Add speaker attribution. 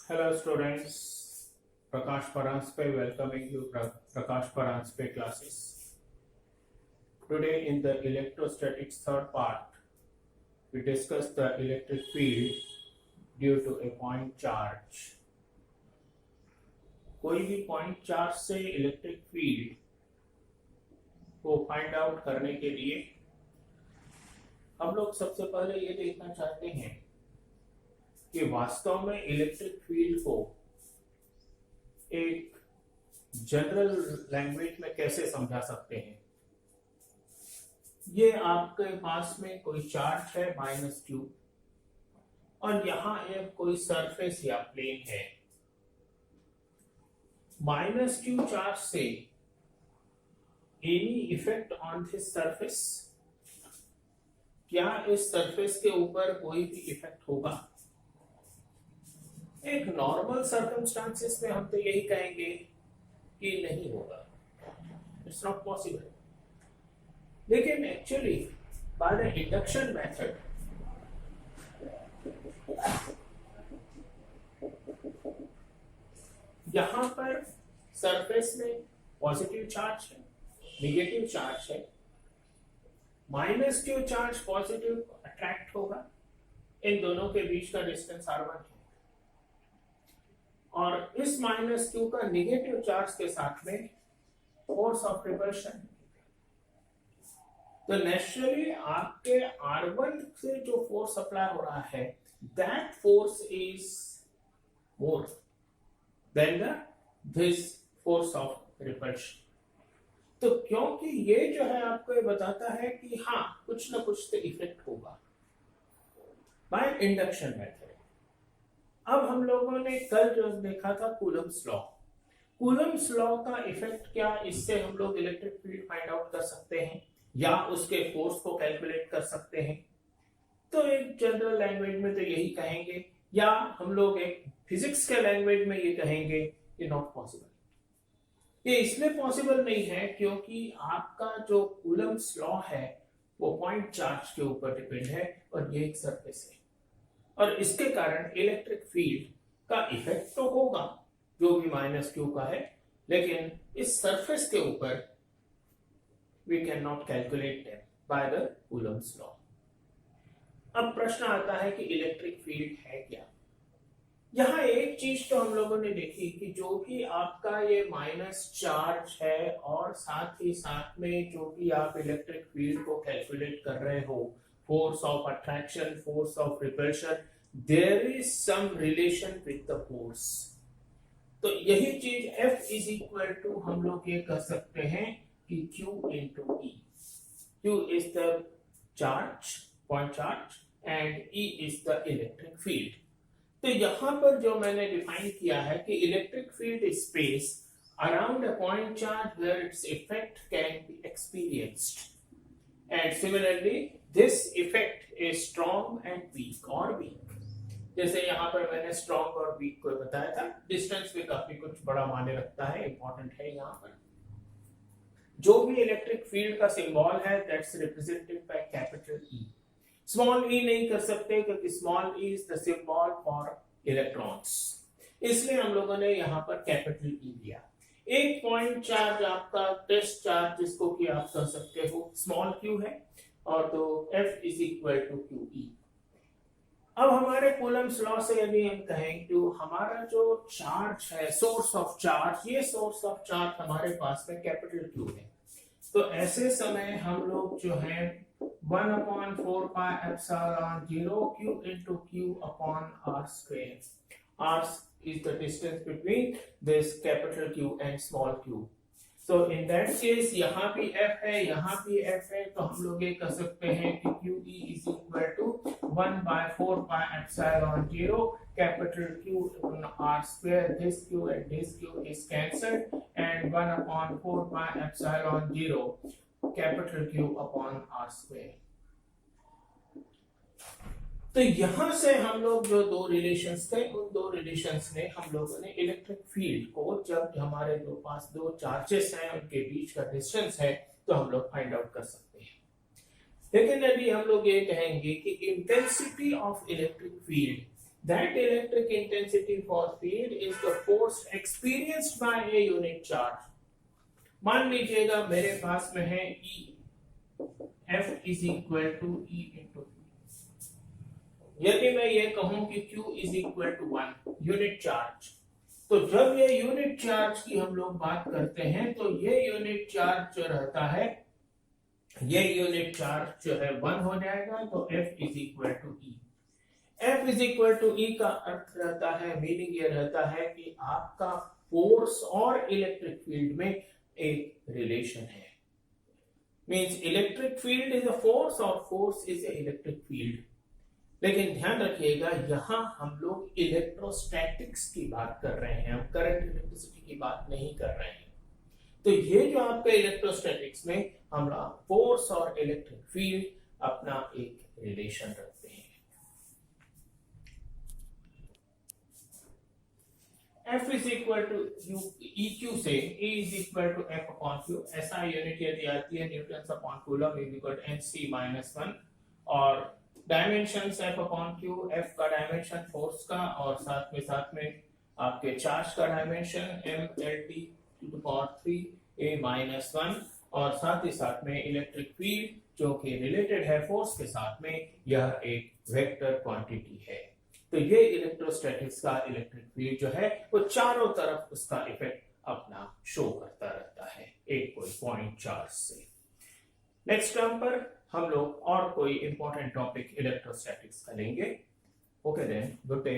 Speaker 1: Hello students, Prakash Paranspe welcoming you Prakash Paranspe classes. Today in the electrostatics third part, we discuss the electric field due to a point charge. कोई भी point charge से electric field को find out करने के लिए हम लोग सबसे पहले ये देखना चाहते हैं कि वास्तव में इलेक्ट्रिक फील्ड को एक जनरल लैंग्वेज में कैसे समझा सकते हैं। ये आपके पास में कोई चार्ज है -q और यहाँ एक कोई सरफेस या प्लेन है। -q चार्ज से any effect on this surface, क्या इस सरफेस के ऊपर कोई भी इफेक्ट होगा? एक नॉर्मल सर्कमस्टांसेस में हम तो यही कहेंगे कि नहीं होगा, इट्स नॉट पॉसिबल। लेकिन actually by the induction method यहां पर सरफेस में पॉजिटिव चार्ज है, नेगेटिव चार्ज है। -q चार्ज पॉजिटिव अट्रैक्ट होगा, इन दोनों के बीच का डिस्टेंस r1 है और इस -q का नेगेटिव चार्ज के साथ में फोर्स ऑफ रिपल्शन। तो नेचुरली आपके r1 से जो फोर्स अप्लाई हो रहा है, that force is more than this force of repulsion. तो क्योंकि ये जो है आपको ये बताता है कि हाँ कुछ ना कुछ तो इफेक्ट होगा बाय इंडक्शन मेथड। अब हम लोगों ने कल जो देखा था कूलम्ब्स लॉ, कूलम्ब्स लॉ का इफेक्ट क्या, इससे हम लोग इलेक्ट्रिक फील्ड फाइंड आउट कर सकते हैं या उसके फोर्स को कैलकुलेट कर सकते हैं। तो एक जनरल लैंग्वेज में तो यही कहेंगे, या हम लोग एक फिजिक्स के लैंग्वेज में ये कहेंगे कि नॉट पॉसिबल। ये इसलिए पॉसिबल नहीं है क्योंकि आपका जो कूलम्ब्स लॉ है वो पॉइंट चार्ज के ऊपर डिपेंड है और ये एक सरफेस है और इसके कारण इलेक्ट्रिक फील्ड का इफेक्ट तो होगा जो भी -q का है, लेकिन इस सरफेस के ऊपर we can not calculate them by the Coulomb's law. अब प्रश्न आता है कि इलेक्ट्रिक फील्ड है क्या। यहाँ एक चीज तो हम लोगों ने देखी कि जो भी आपका ये माइनस चार्ज है और साथ ही साथ में जो भी आप इलेक्ट्रिक फील्ड को कैलकुलेट कर रहे हो, force of attraction, force of repulsion, there is some relation with the force। तो यही चीज F is equal to हम लोग ये कर सकते हैं कि Q into E। Q is the charge, point charge and E is the electric field। तो यहाँ पर जो मैंने डिफाइन किया है कि electric field space around a point charge where its effect can be experienced and similarly this effect is strong and weak और weak. जैसे यहाँ पर मैंने स्ट्रॉन्ग और वीक को बताया था, डिस्टेंस भी काफी कुछ बड़ा मायने रखता है, इंपॉर्टेंट है। यहाँ पर जो भी इलेक्ट्रिक फील्ड का सिंबल है that's represented by capital E. Small E नहीं कर सकते क्योंकि small E is the symbol for electrons, इसलिए हम लोगों ने यहाँ पर कैपिटल ई लिया। एक पॉइंट चार्ज आपका टेस्ट चार्ज जिसको कि आप कर सकते हो स्मॉल q है और तो F is equal to QE। अब हमारे कूलम्ब्स लॉ से यदि हम कहें तो हमारा जो चार्ज है, सोर्स ऑफ चार्ज, ये सोर्स ऑफ चार्ज हमारे पास में कैपिटल Q है। तो ऐसे समय हम लोग जो है 1/4 pi epsilon 0 Q into Q upon R square। R is the distance between this capital Q and small q। So in that case यहाँ भी F है, यहाँ भी F है, तो हम लोग ये कह सकते हैं कि QE is equal to 1/4 pi epsilon 0 capital Q upon R square। This Q and this Q is cancelled and 1/4 pi epsilon 0 capital Q upon R square। तो यहां से हम लोग जो दो रिलेशंस थे उन दो रिलेशंस ने हम लोगों ने इलेक्ट्रिक फील्ड को, जब हमारे दो पास दो चार्जेस हैं उनके बीच का डिस्टेंस है, तो हम लोग फाइंड आउट कर सकते हैं। लेकिन यदि हम लोग ये कहेंगे कि intensity of electric field That electric intensity force field is the force experienced by a unit charge. मान लीजिएगा मेरे पास में है E, F is equal to E into यदि मैं ये कहूं कि Q is equal to 1 unit charge, तो जब ये यूनिट चार्ज की हम लोग बात करते हैं तो ये यूनिट चार्ज जो रहता है, ये यूनिट चार्ज जो है 1 हो जाएगा, तो F is equal to E. F is equal to E का अर्थ रहता है, मीनिंग ये रहता है कि आपका फोर्स और इलेक्ट्रिक फील्ड में एक रिलेशन है. Means electric field is a force और force is a electric field. लेकिन ध्यान रखिएगा यहां हम लोग इलेक्ट्रोस्टैटिक्स की बात कर रहे हैं, हम करंट इलेक्ट्रिसिटी की बात नहीं कर रहे हैं. तो ये जो आपका इलेक्ट्रोस्टैटिक्स में हम फोर्स और इलेक्ट्रिक फील्ड अपना एक रिलेशन रखते हैं. F is equal to EQ से E is equal to F upon Q. ऐसा यूनिट यदि आती है newton upon coulomb is equal to NC - 1 और dimension F upon Q, F का डायमेंशन फोर्स का और साथ में आपके चार्ज का dimension mLT to the power 3 A - 1 और साथ में इलेक्ट्रिक फील्ड जो कि रिलेटेड है फोर्स के साथ में, यह एक वेक्टर क्वांटिटी है. तो ये इलेक्ट्रोस्टैटिक्स का इलेक्ट्रिक फील्ड जो है वो चारों तरफ उसका इफेक्ट अपना शो करता रहता है एक कोई पॉइंट चार्ज से. नेक्स्ट टर्म पर हम लोग और कोई इंपॉर्टेंट टॉपिक इलेक्ट्रोस्टैटिक्स का लेंगे. Okay then, good day.